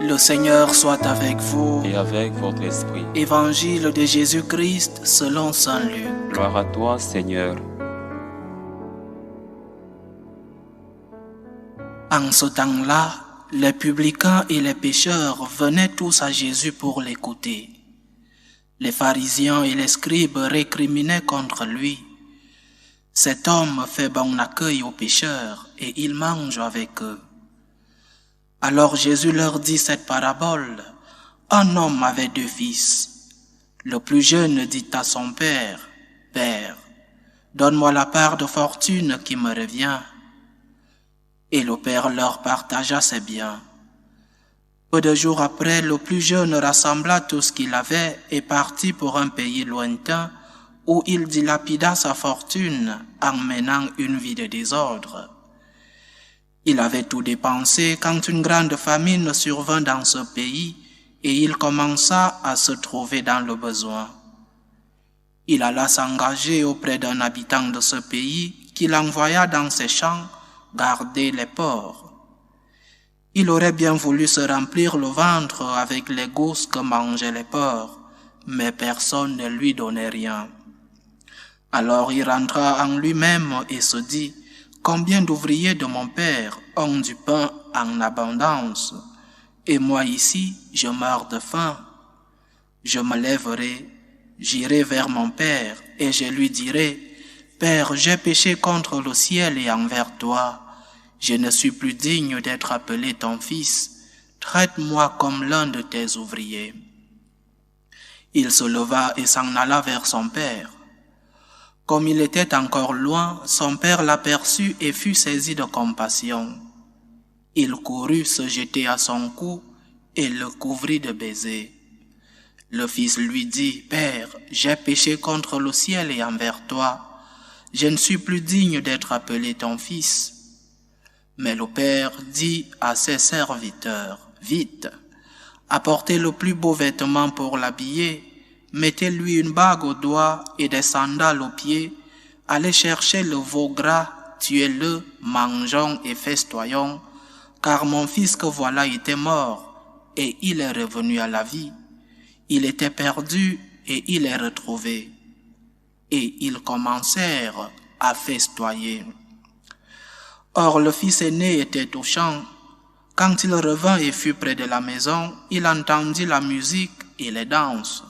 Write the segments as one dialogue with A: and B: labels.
A: Le Seigneur soit avec vous.
B: Et avec votre esprit.
A: Évangile de Jésus-Christ selon saint Luc.
B: Gloire à toi, Seigneur.
A: En ce temps-là, les publicains et les pécheurs venaient tous à Jésus pour l'écouter. Les pharisiens et les scribes récriminaient contre lui. Cet homme fait bon accueil aux pécheurs et il mange avec eux. Alors Jésus leur dit cette parabole. Un homme avait 2 fils. Le plus jeune dit à son père, « Père, donne-moi la part de fortune qui me revient. » Et le père leur partagea ses biens. Peu de jours après, le plus jeune rassembla tout ce qu'il avait et partit pour un pays lointain où il dilapida sa fortune en menant une vie de désordre. Il avait tout dépensé quand une grande famine survint dans ce pays et il commença à se trouver dans le besoin. Il alla s'engager auprès d'un habitant de ce pays qu'il envoya dans ses champs garder les porcs. Il aurait bien voulu se remplir le ventre avec les gousses que mangeaient les porcs, mais personne ne lui donnait rien. Alors il rentra en lui-même et se dit, « Combien d'ouvriers de mon père ont du pain en abondance, et moi ici, je meurs de faim. Je me lèverai, j'irai vers mon père, et je lui dirai, « Père, j'ai péché contre le ciel et envers toi. Je ne suis plus digne d'être appelé ton fils. Traite-moi comme l'un de tes ouvriers. » Il se leva et s'en alla vers son père. Comme il était encore loin, son père l'aperçut et fut saisi de compassion. Il courut se jeter à son cou et le couvrit de baisers. Le fils lui dit, « Père, j'ai péché contre le ciel et envers toi. Je ne suis plus digne d'être appelé ton fils. » Mais le père dit à ses serviteurs, « Vite, apportez le plus beau vêtement pour l'habiller, mettez-lui une bague au doigt et des sandales aux pieds, allez chercher le veau gras, tuez-le, mangeons et festoyons, car mon fils que voilà était mort, et il est revenu à la vie. Il était perdu, et il est retrouvé. » Et ils commencèrent à festoyer. Or le fils aîné était au champ. Quand il revint et fut près de la maison, il entendit la musique et les danses.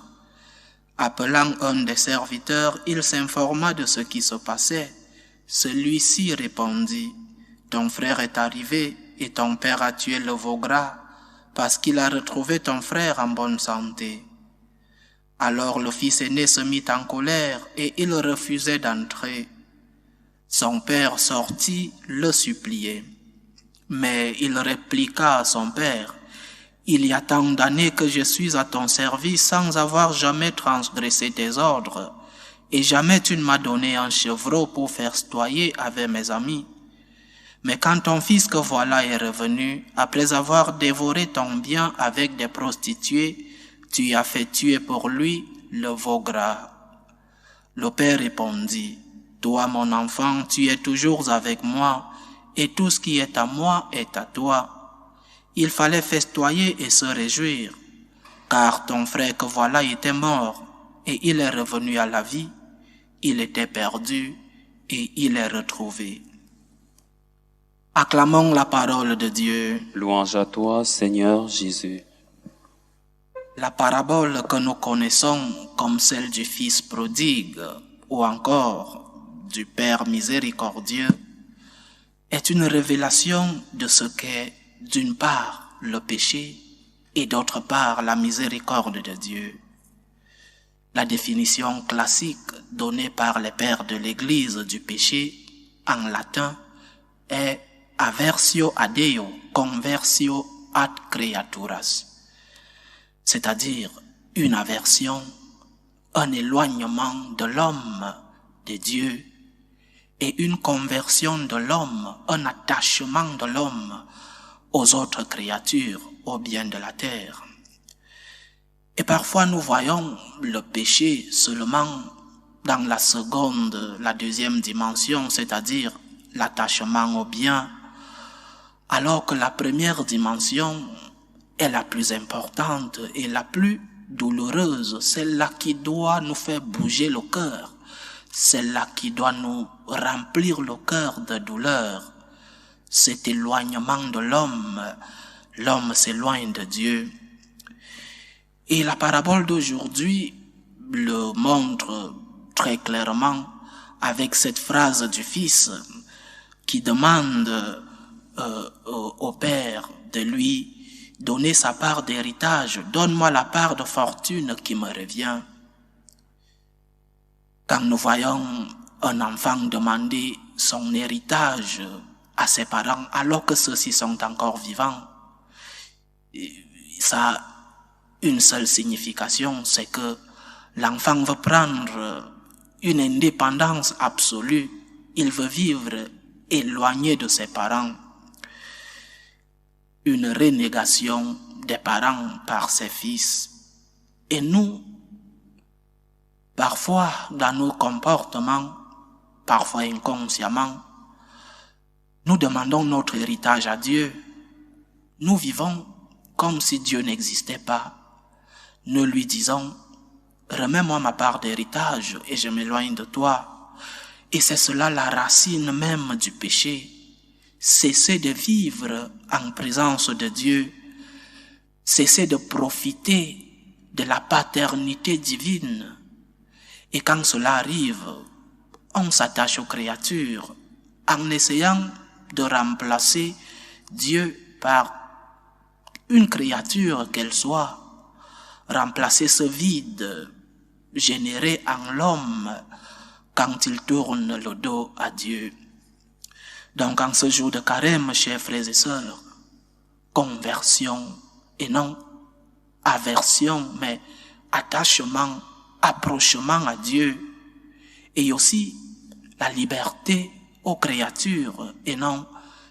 A: Appelant un des serviteurs, il s'informa de ce qui se passait. Celui-ci répondit, « Ton frère est arrivé et ton père a tué le veau gras parce qu'il a retrouvé ton frère en bonne santé. » Alors le fils aîné se mit en colère et il refusait d'entrer. Son père sortit le supplier. Mais il répliqua à son père, « Il y a tant d'années que je suis à ton service sans avoir jamais transgressé tes ordres, et jamais tu ne m'as donné un chevreau pour festoyer avec mes amis. Mais quand ton fils que voilà est revenu, après avoir dévoré ton bien avec des prostituées, tu as fait tuer pour lui le veau gras. » Le père répondit, « Toi, mon enfant, tu es toujours avec moi, et tout ce qui est à moi est à toi. Il fallait festoyer et se réjouir, car ton frère que voilà était mort, et il est revenu à la vie. Il était perdu, et il est retrouvé. » Acclamons la parole de Dieu.
B: Louange à toi, Seigneur Jésus.
A: La parabole que nous connaissons comme celle du Fils prodigue, ou encore du Père miséricordieux, est une révélation de ce qu'est, d'une part, le péché et d'autre part, la miséricorde de Dieu. La définition classique donnée par les pères de l'Église du péché, en latin, est aversio a Deo, conversio ad creaturas, c'est-à-dire une aversion, un éloignement de l'homme de Dieu, et une conversion de l'homme, un attachement de l'homme aux autres créatures, au bien de la terre. Et parfois nous voyons le péché seulement dans la deuxième dimension, c'est-à-dire l'attachement au bien, alors que la première dimension est la plus importante et la plus douloureuse, celle-là qui doit nous faire bouger le cœur, celle-là qui doit nous remplir le cœur de douleur. Cet éloignement de l'homme, l'homme s'éloigne de Dieu. Et la parabole d'aujourd'hui le montre très clairement avec cette phrase du Fils qui demande au Père de lui donner sa part d'héritage. Donne-moi la part de fortune qui me revient. Quand nous voyons un enfant demander son héritage à ses parents alors que ceux-ci sont encore vivants, ça a une seule signification, c'est que l'enfant veut prendre une indépendance absolue. Il veut vivre éloigné de ses parents. Une renégation des parents par ses fils. Et nous, parfois dans nos comportements, parfois inconsciemment, nous demandons notre héritage à Dieu. Nous vivons comme si Dieu n'existait pas. Nous lui disons, remets-moi ma part d'héritage et je m'éloigne de toi. Et c'est cela la racine même du péché. Cesser de vivre en présence de Dieu, cesser de profiter de la paternité divine. Et quand cela arrive, on s'attache aux créatures en essayant de remplacer Dieu par une créature qu'elle soit, remplacer ce vide généré en l'homme quand il tourne le dos à Dieu. Donc en ce jour de carême, chers frères et sœurs, conversion et non aversion, mais attachement, approchement à Dieu, et aussi la liberté aux créatures et non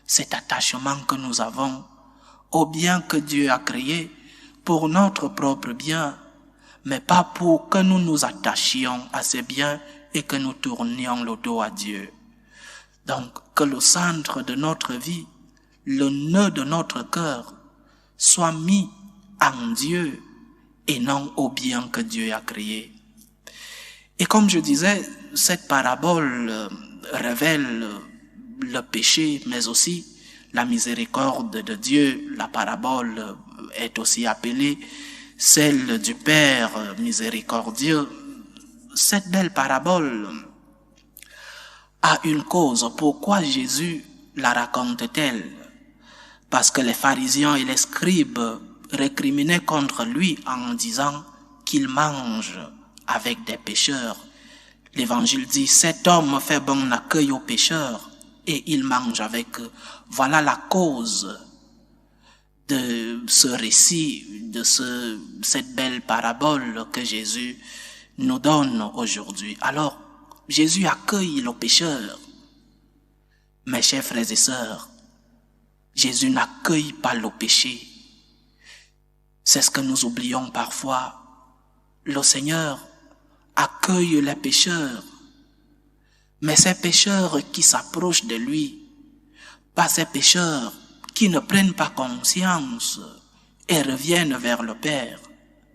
A: cet attachement que nous avons au bien que Dieu a créé pour notre propre bien, mais pas pour que nous nous attachions à ces biens et que nous tournions le dos à Dieu. Donc, que le centre de notre vie, le nœud de notre cœur, soit mis en Dieu et non au bien que Dieu a créé. Et comme je disais, cette parabole révèle le péché, mais aussi la miséricorde de Dieu. La parabole est aussi appelée celle du Père miséricordieux. Cette belle parabole a une cause. Pourquoi Jésus la raconte-t-elle? Parce que les pharisiens et les scribes récriminaient contre lui en disant qu'il mange avec des pécheurs. L'Évangile dit, cet homme fait bon accueil aux pécheurs et il mange avec eux. Voilà la cause de ce récit, de cette belle parabole que Jésus nous donne aujourd'hui. Alors, Jésus accueille le pécheur. Mes chers frères et sœurs, Jésus n'accueille pas le péché. C'est ce que nous oublions parfois. Le Seigneur accueille les pécheurs, mais ces pécheurs qui s'approchent de lui, pas ces pécheurs qui ne prennent pas conscience et reviennent vers le Père.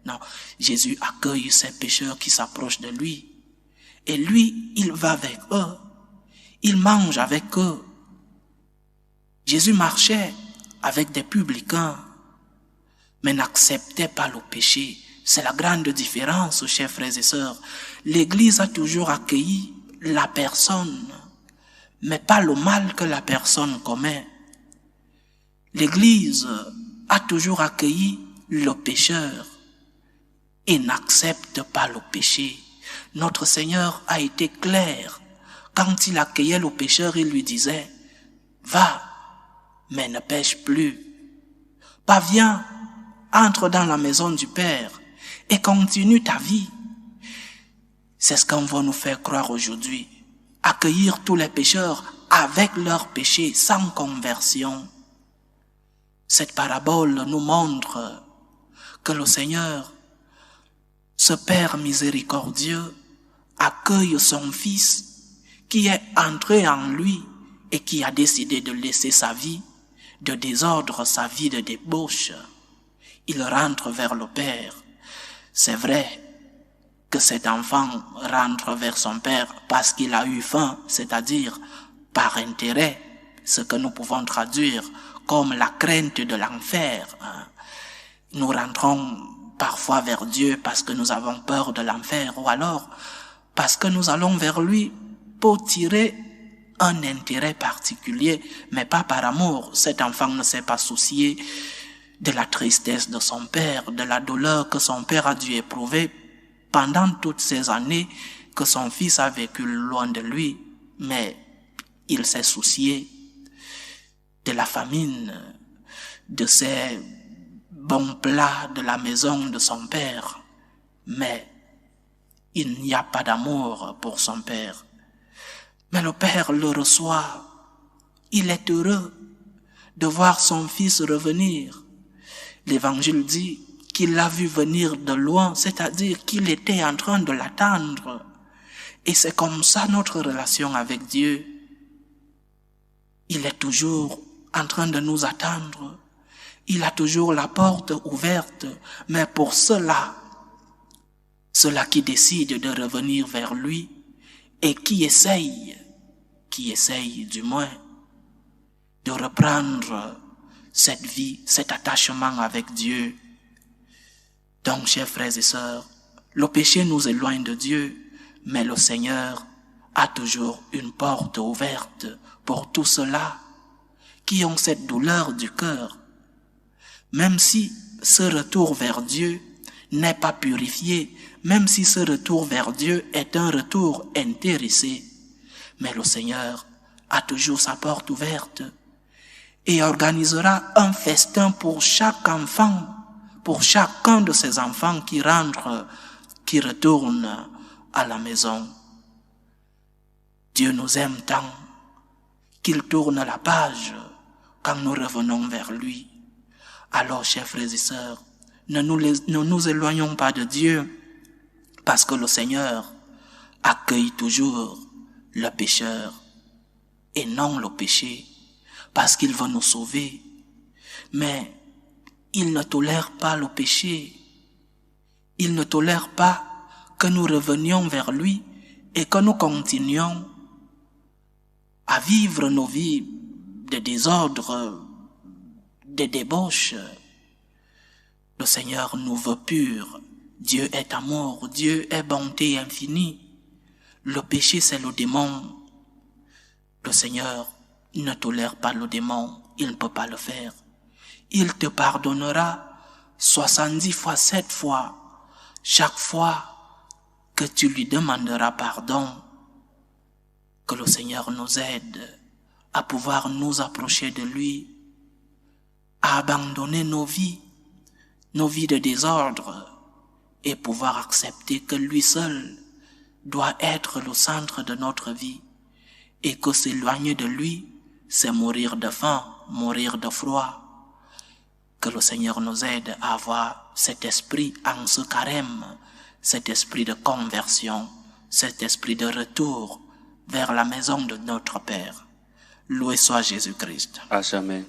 A: Non, Jésus accueille ces pécheurs qui s'approchent de lui. Et lui, il va avec eux. Il mange avec eux. Jésus marchait avec des publicains, mais n'acceptait pas le péché. C'est la grande différence, chers frères et sœurs. L'Église a toujours accueilli la personne, mais pas le mal que la personne commet. L'Église a toujours accueilli le pécheur et n'accepte pas le péché. Notre Seigneur a été clair. Quand il accueillait le pécheur, il lui disait, va, mais ne pêche plus. Pas viens, entre dans la maison du Père et continue ta vie. C'est ce qu'on va nous faire croire aujourd'hui. Accueillir tous les pécheurs avec leurs péchés, sans conversion. Cette parabole nous montre que le Seigneur, ce Père miséricordieux, accueille son Fils qui est entré en lui et qui a décidé de laisser sa vie de désordre, sa vie de débauche. il rentre vers le Père. C'est vrai que cet enfant rentre vers son Père parce qu'il a eu faim, c'est-à-dire par intérêt, ce que nous pouvons traduire comme la crainte de l'enfer. Nous rentrons parfois vers Dieu parce que nous avons peur de l'enfer, ou alors parce que nous allons vers lui pour tirer un intérêt particulier, mais pas par amour. Cet enfant ne s'est pas soucié de la tristesse de son père, de la douleur que son père a dû éprouver pendant toutes ces années que son fils a vécu loin de lui, mais il s'est soucié de la famine, de ses bons plats de la maison de son père, mais il n'y a pas d'amour pour son père. Mais le père le reçoit, il est heureux de voir son fils revenir. L'Évangile dit qu'il l'a vu venir de loin, c'est-à-dire qu'il était en train de l'attendre. Et c'est comme ça notre relation avec Dieu. Il est toujours en train de nous attendre. Il a toujours la porte ouverte, mais pour ceux-là qui décident de revenir vers lui et qui essayent du moins de reprendre cette vie, cet attachement avec Dieu. Donc, chers frères et sœurs, le péché nous éloigne de Dieu, mais le Seigneur a toujours une porte ouverte pour tous ceux-là qui ont cette douleur du cœur. Même si ce retour vers Dieu n'est pas purifié, même si ce retour vers Dieu est un retour intéressé, mais le Seigneur a toujours sa porte ouverte et organisera un festin pour chaque enfant, pour chacun de ces enfants qui rentrent, qui retournent à la maison. Dieu nous aime tant qu'il tourne la page quand nous revenons vers lui. Alors, chers frères et sœurs, ne nous éloignons pas de Dieu, parce que le Seigneur accueille toujours le pécheur et non le péché, parce qu'il veut nous sauver. Mais il ne tolère pas le péché. Il ne tolère pas que nous revenions vers lui et que nous continuions à vivre nos vies de désordre, de débauche. Le Seigneur nous veut purs. Dieu est amour, Dieu est bonté infinie. Le péché, c'est le démon. Le Seigneur ne tolère pas le démon, il ne peut pas le faire. Il te pardonnera 70 fois, 7 fois, chaque fois que tu lui demanderas pardon. Que le Seigneur nous aide à pouvoir nous approcher de lui, à abandonner nos vies de désordre, et pouvoir accepter que lui seul doit être le centre de notre vie, et que s'éloigner de lui, c'est mourir de faim, mourir de froid. Que le Seigneur nous aide à avoir cet esprit en ce carême, cet esprit de conversion, cet esprit de retour vers la maison de notre Père. Loué soit Jésus-Christ.
B: À jamais.